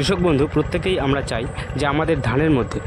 কৃষক বন্ধু প্রত্যেকেই আমরা চাই যে আমাদের ধানের মধ্যে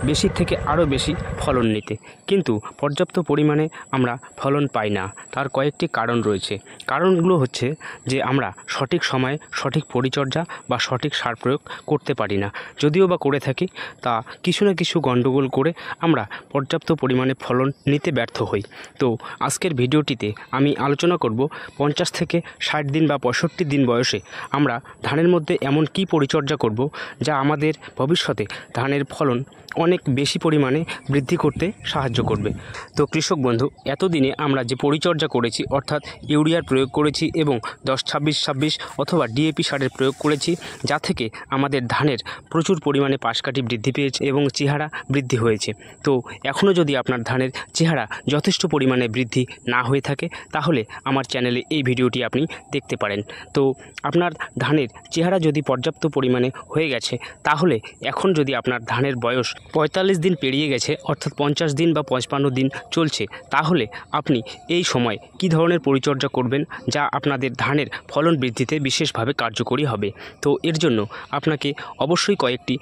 বেশি থেকে আরও বেশি ফলন নিতে, কিন্তু পর্যাপ্ত পরিমাণে আমরা ফলন পাই না। তার কয়েকটি কারণ রয়েছে। কারণগুলো হচ্ছে যে আমরা সঠিক সময়ে সঠিক পরিচর্যা বা সঠিক সার প্রয়োগ করতে পারি না। যদিও বা করে থাকি, তা কিছু না কিছু গণ্ডগোল করে আমরা পর্যাপ্ত পরিমাণে ফলন নিতে ব্যর্থ হই। তো আজকের ভিডিওটিতে আমি আলোচনা করব 50 থেকে 60 দিন বা 65 দিন বয়সে আমরা ধানের মধ্যে এমন কি পরিচর্যা করব যা আমাদের ভবিষ্যতে ধানের ফলন অনেক বেশি পরিমাণে বৃদ্ধি করতে সাহায্য করবে। তো কৃষক বন্ধু, এতদিনে আমরা যে পরিচর্যা করেছি, অর্থাৎ ইউরিয়ার প্রয়োগ করেছি এবং 10-26-26 অথবা ডিএপি সারের প্রয়োগ করেছি, যা থেকে আমাদের ধানের প্রচুর পরিমাণে পাশকাঠি বৃদ্ধি পেয়েছে এবং চেহারা বৃদ্ধি হয়েছে। তো এখনও যদি আপনার ধানের চেহারা যথেষ্ট পরিমাণে বৃদ্ধি না হয়ে থাকে, তাহলে আমার চ্যানেলে এই ভিডিওটি আপনি দেখতে পারেন। তো আপনার ধানের চেহারা যদি পর্যাপ্ত পরিমাণে হয়ে গেছে, তাহলে এখন যদি আপনার ধানের বয়স 45 দিন পেরিয়ে গেছে, অর্থাৎ 50 দিন বা 55 দিন চলছে, তাহলে আপনি এই সময় কি ধরনের পরিচর্যা করবেন যা আপনাদের ধানের ফলন বৃদ্ধিতে বিশেষভাবে কার্যকরী হবে। তো এর জন্য আপনাকে অবশ্যই কয়েকটি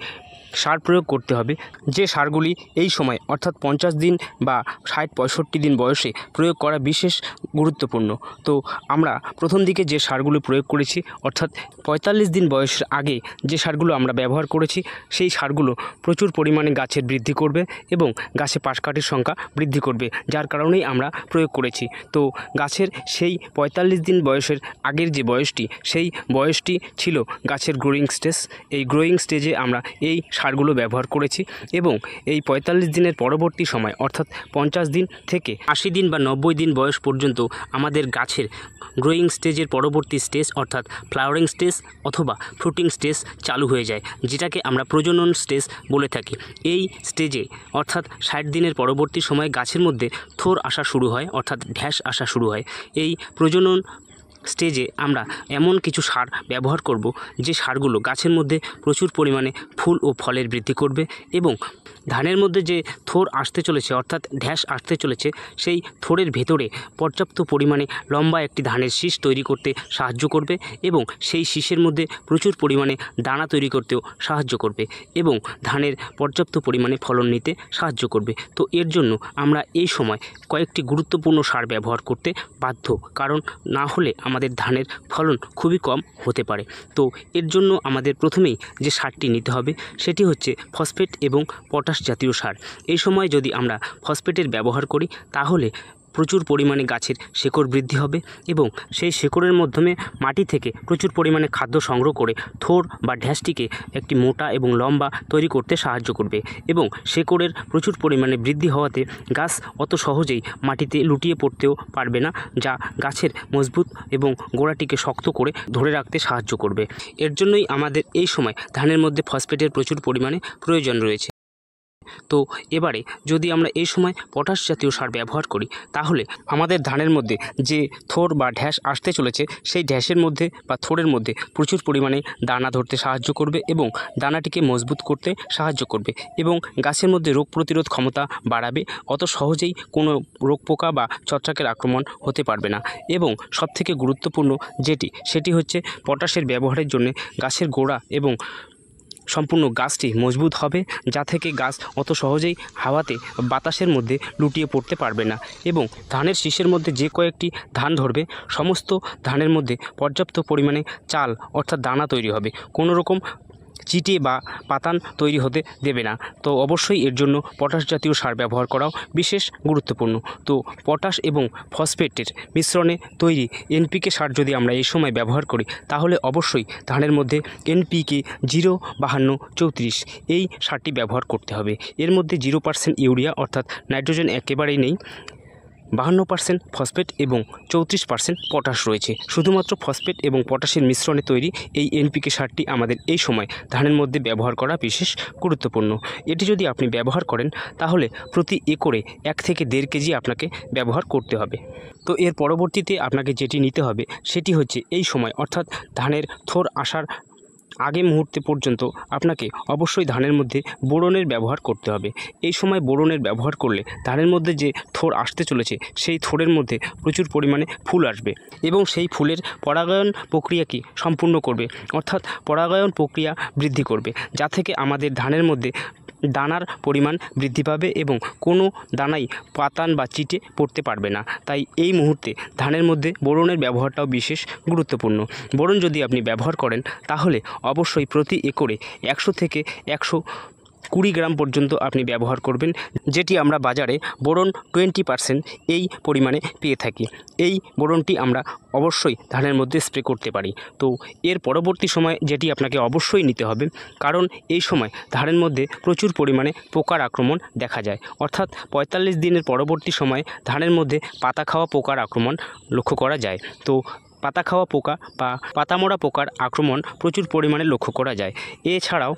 সার প্রয়োগ করতে হবে, যে সারগুলি এই সময় অর্থাৎ 50 দিন বা 60-65 দিন বয়সে প্রয়োগ করা বিশেষ গুরুত্বপূর্ণ। তো আমরা প্রথম দিকে যে সারগুলো প্রয়োগ করেছি, অর্থাৎ 45 দিন বয়সের আগে যে সারগুলো আমরা ব্যবহার করেছি, সেই সারগুলো প্রচুর পরিমাণে গাছের বৃদ্ধি করবে এবং গাছে পাশকাঠির সংখ্যা বৃদ্ধি করবে, যার কারণেই আমরা প্রয়োগ করেছি। তো গাছের সেই 45 দিন বয়সের আগের যে বয়সটি, সেই বয়সটি ছিল গাছের গ্রোয়িং স্টেজ। এই গ্রোয়িং স্টেজে আমরা এই সারগুলো ব্যবহার করেছি এবং এই 45 দিনের পরবর্তী সময়, অর্থাৎ 50 দিন থেকে 80 দিন বা 90 দিন বয়স পর্যন্ত আমাদের গাছের গ্রোয়িং স্টেজের পরবর্তী স্টেজ, অর্থাৎ ফ্লাওয়ারিং স্টেজ অথবা ফ্রুটিং স্টেজ চালু হয়ে যায়, যেটাকে আমরা প্রজনন স্টেজ বলে থাকি। এই স্টেজে অর্থাৎ 60 দিনের পরবর্তী সময় গাছের মধ্যে থোর আসা শুরু হয়, অর্থাৎ ঢ্যাস আসা শুরু হয়। এই প্রজনন স্টেজে আমরা এমন কিছু সার ব্যবহার করব, যে সারগুলো গাছের মধ্যে প্রচুর পরিমাণে ফুল ও ফলের বৃদ্ধি করবে এবং ধানের মধ্যে যে থোর আসতে চলেছে, অর্থাৎ ঢ্যাস আসতে চলেছে, সেই থোরের ভেতরে পর্যাপ্ত পরিমাণে লম্বা একটি ধানের শীষ তৈরি করতে সাহায্য করবে এবং সেই শীষের মধ্যে প্রচুর পরিমাণে দানা তৈরি করতেও সাহায্য করবে এবং ধানের পর্যাপ্ত পরিমাণে ফলন নিতে সাহায্য করবে। তো এর জন্য আমরা এই সময় কয়েকটি গুরুত্বপূর্ণ সার ব্যবহার করতে বাধ্য, কারণ না হলে আমাদের ধানের ফলন খুবই কম হতে পারে। তো এর জন্য আমাদের প্রথমেই যে সারটি নিতে হবে, সেটি হচ্ছে ফসফেট এবং পটাশ জাতীয় সার। এই সময় যদি আমরা ফসফেটের ব্যবহার করি, তাহলে প্রচুর পরিমাণে গাছের শেকড় বৃদ্ধি হবে এবং সেই শেকড়ের মাধ্যমে মাটি থেকে প্রচুর পরিমাণে খাদ্য সংগ্রহ করে থোর বা ঢ্যাসটিকে একটি মোটা এবং লম্বা তৈরি করতে সাহায্য করবে এবং শেকড়ের প্রচুর পরিমাণে বৃদ্ধি হওয়াতে গাছ অত সহজেই মাটিতে লুটিয়ে পড়তেও পারবে না, যা গাছের মজবুত এবং গোড়াটিকে শক্ত করে ধরে রাখতে সাহায্য করবে। এর জন্যই আমাদের এই সময় ধানের মধ্যে ফসফেটের প্রচুর পরিমাণে প্রয়োজন রয়েছে। তো এবারে যদি আমরা এই সময় পটাশ জাতীয় সার ব্যবহার করি, তাহলে আমাদের ধানের মধ্যে যে থোর বা ঢ্যাস আসতে চলেছে, সেই ঢ্যাসের মধ্যে বা থোরের মধ্যে প্রচুর পরিমাণে দানা ধরতে সাহায্য করবে এবং দানাটিকে মজবুত করতে সাহায্য করবে এবং গাছের মধ্যে রোগ প্রতিরোধ ক্ষমতা বাড়াবে। অত সহজেই কোনো রোগ পোকা বা ছত্রাকের আক্রমণ হতে পারবে না। এবং সবথেকে গুরুত্বপূর্ণ সেটি হচ্ছে পটাশের ব্যবহারের জন্য গাছের গোড়া এবং সম্পূর্ণ গাছটি মজবুত হবে, যা থেকে গাছ অত সহজেই হাওয়াতে বাতাসের মধ্যে লুটিয়ে পড়তে পারবে না এবং ধানের শীষের মধ্যে যে কয়েকটি ধান ধরবে, সমস্ত ধানের মধ্যে পর্যাপ্ত পরিমাণে চাল অর্থাৎ দানা তৈরি হবে, কোনো রকম চিটে বা পাতান তৈরি হতে দেবে না। তো অবশ্যই এর জন্য পটাশ জাতীয় সার ব্যবহার করাও বিশেষ গুরুত্বপূর্ণ। তো পটাশ এবং ফসফেটের মিশ্রণে তৈরি এনপিকে সার যদি আমরা এই সময় ব্যবহার করি, তাহলে অবশ্যই ধানের মধ্যে এনপিকে 0-52-34 এই সারটি ব্যবহার করতে হবে। এর মধ্যে 0% ইউরিয়া অর্থাৎ নাইট্রোজেন একেবারেই নেই, 52% ফসফেট এবং 34% পটাশ রয়েছে। শুধুমাত্র ফসফেট এবং পটাশের মিশ্রণে তৈরি এই এনপিকে সারটি আমাদের এই সময় ধানের মধ্যে ব্যবহার করা বিশেষ গুরুত্বপূর্ণ। এটি যদি আপনি ব্যবহার করেন, তাহলে প্রতি একরে 1 থেকে 1.5 কেজি আপনাকে ব্যবহার করতে হবে। তো এর পরবর্তীতে আপনাকে যেটি নিতে হবে, সেটি হচ্ছে এই সময় অর্থাৎ ধানের থোর আসার আগে মুহূর্তে পর্যন্ত আপনাকে অবশ্যই ধানের মধ্যে বোরনের ব্যবহার করতে হবে। এই সময় বোরনের ব্যবহার করলে ধানের মধ্যে যে থোড় আসতে চলেছে সেই থোড়ের মধ্যে প্রচুর পরিমাণে ফুল আসবে এবং সেই ফুলের পরাগায়ন প্রক্রিয়াকে সম্পূর্ণ করবে, অর্থাৎ পরাগায়ন প্রক্রিয়া বৃদ্ধি করবে, যা থেকে আমাদের ধানের মধ্যে দানার পরিমাণ বৃদ্ধি পাবে এবং কোনো দানাই পাতান বা চিটে পড়তে পারবে না। তাই এই মুহূর্তে ধানের মধ্যে বোরনের ব্যবহারটাও বিশেষ গুরুত্বপূর্ণ। বোরন যদি আপনি ব্যবহার করেন তাহলে অবশ্যই প্রতি একরে 100 থেকে 120 গ্রাম পর্যন্ত আপনি ব্যবহার করবেন, যেটি আমরা বাজারে বোরন 20% এই পরিমাণে পেয়ে থাকি। এই বোরনটি আমরা অবশ্যই ধানের মধ্যে স্প্রে করতে পারি। তো এর পরবর্তী সময় যেটি আপনাকে অবশ্যই নিতে হবে, কারণ এই সময় ধানের মধ্যে প্রচুর পরিমাণে পোকার আক্রমণ দেখা যায়, অর্থাৎ 45 দিনের পরবর্তী সময়ে ধানের মধ্যে পাতা খাওয়া পোকার আক্রমণ লক্ষ্য করা যায়। তো পাতা খাওয়া পোকা বা পাতামোড়া পোকার আক্রমণ প্রচুর পরিমাণে লক্ষ্য করা যায়। এছাড়াও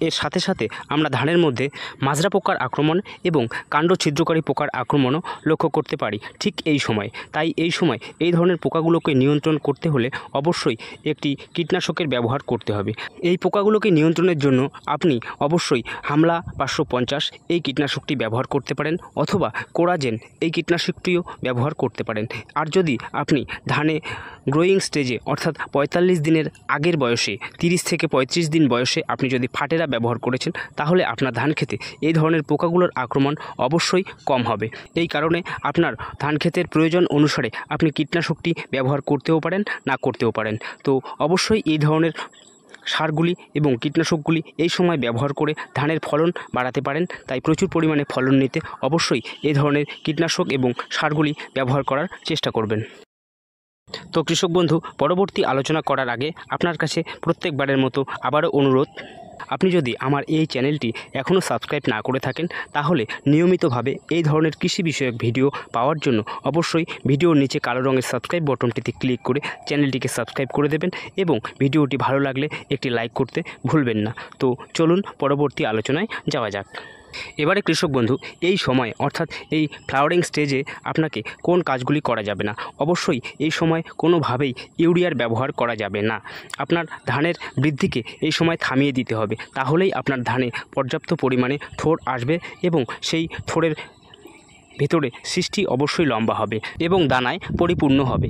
এর সাথে সাথে আমরা ধানের মধ্যে মাজরা পোকার আক্রমণ এবং কাণ্ড ছিদ্রকারী পোকার আক্রমণও লক্ষ্য করতে পারি ঠিক এই সময়। তাই এই সময় এই ধরনের পোকাগুলোকে নিয়ন্ত্রণ করতে হলে অবশ্যই একটি কীটনাশকের ব্যবহার করতে হবে। এই পোকাগুলোকে নিয়ন্ত্রণের জন্য আপনি অবশ্যই হামলা 550 এই কীটনাশকটি ব্যবহার করতে পারেন, অথবা কোরাজেন এই কীটনাশকটিও ব্যবহার করতে পারেন। আর যদি আপনি ধানে গ্রোয়িং স্টেজে অর্থাৎ 45 দিনের আগের বয়সে 30 থেকে 35 দিন বয়সে আপনি যদি ফাটেরা ব্যবহার করেছেন, তাহলে আপনার ধান খেতে এই ধরনের পোকাগুলোর আক্রমণ অবশ্যই কম হবে। এই কারণে আপনার ধান ক্ষেতের প্রয়োজন অনুসারে আপনি কীটনাশকটি ব্যবহার করতেও পারেন, না করতেও পারেন। তো অবশ্যই এই ধরনের সারগুলি এবং কীটনাশকগুলি এই সময় ব্যবহার করে ধানের ফলন বাড়াতে পারেন। তাই প্রচুর পরিমাণে ফলন নিতে অবশ্যই এই ধরনের কীটনাশক এবং সারগুলি ব্যবহার করার চেষ্টা করবেন। তো কৃষক বন্ধু, পরবর্তী আলোচনা করার আগে আপনার কাছে প্রত্যেকবারের মতো আবারও অনুরোধ, আপনি যদি আমার এই চ্যানেলটি এখনও সাবস্ক্রাইব না করে থাকেন, তাহলে নিয়মিতভাবে এই ধরনের কৃষি বিষয়ক ভিডিও পাওয়ার জন্য অবশ্যই ভিডিওর নিচে কালো রঙের সাবস্ক্রাইব বটনটিতে ক্লিক করে চ্যানেলটিকে সাবস্ক্রাইব করে দেবেন এবং ভিডিওটি ভালো লাগলে একটি লাইক করতে ভুলবেন না। তো চলুন পরবর্তী আলোচনায় যাওয়া যাক। এবারে কৃষক বন্ধু, এই সময় অর্থাৎ এই ফ্লাওয়ারিং স্টেজে আপনাকে কোন কাজগুলি করা যাবে না? অবশ্যই এই সময় কোনোভাবেই ইউরিয়ার ব্যবহার করা যাবে না। আপনার ধানের বৃদ্ধিকে এই সময় থামিয়ে দিতে হবে, তাহলেই আপনার ধানে পর্যাপ্ত পরিমাণে থোড় আসবে এবং সেই থোড়ের ভেতরে সৃষ্টি অবশ্যই লম্বা হবে এবং দানায় পরিপূর্ণ হবে।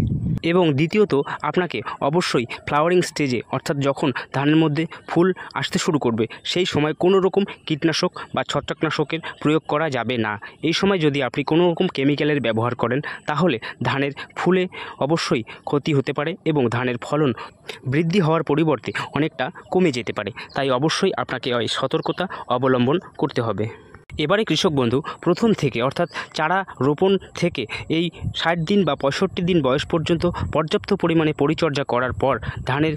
এবং দ্বিতীয়ত, আপনাকে অবশ্যই ফ্লাওয়ারিং স্টেজে অর্থাৎ যখন ধানের মধ্যে ফুল আসতে শুরু করবে সেই সময় কোনো রকম কীটনাশক বা ছত্রাকনাশকের প্রয়োগ করা যাবে না। এই সময় যদি আপনি কোনো রকম কেমিক্যালের ব্যবহার করেন, তাহলে ধানের ফুলে অবশ্যই ক্ষতি হতে পারে এবং ধানের ফলন বৃদ্ধি হওয়ার পরিবর্তে অনেকটা কমে যেতে পারে। তাই অবশ্যই আপনাকে ওই সতর্কতা অবলম্বন করতে হবে। এবারে কৃষক বন্ধু, প্রথম থেকে অর্থাৎ চারা রোপণ থেকে এই 60 দিন বা 65 দিন বয়স পর্যন্ত পর্যাপ্ত পরিমাণে পরিচর্যা করার পর ধানের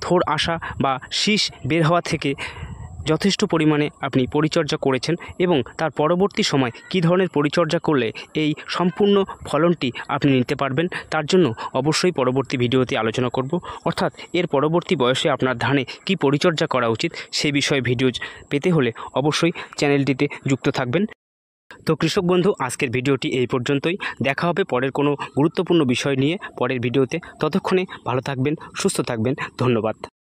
থোড় আসা বা শীষ বের হওয়া থেকে যথেষ্ট পরিমাণে আপনি পরিচর্যা করেছেন এবং তার পরবর্তী সময় কী ধরনের পরিচর্যা করলে এই সম্পূর্ণ ফলনটি আপনি নিতে পারবেন, তার জন্য অবশ্যই পরবর্তী ভিডিওতে আলোচনা করব। অর্থাৎ এর পরবর্তী বয়সে আপনার ধানে কী পরিচর্যা করা উচিত সেই বিষয়ে ভিডিও পেতে হলে অবশ্যই চ্যানেলটিতে যুক্ত থাকবেন। তো কৃষক বন্ধু, আজকের ভিডিওটি এই পর্যন্তই। দেখা হবে পরের কোনো গুরুত্বপূর্ণ বিষয় নিয়ে পরের ভিডিওতে। ততক্ষণে ভালো থাকবেন, সুস্থ থাকবেন। ধন্যবাদ।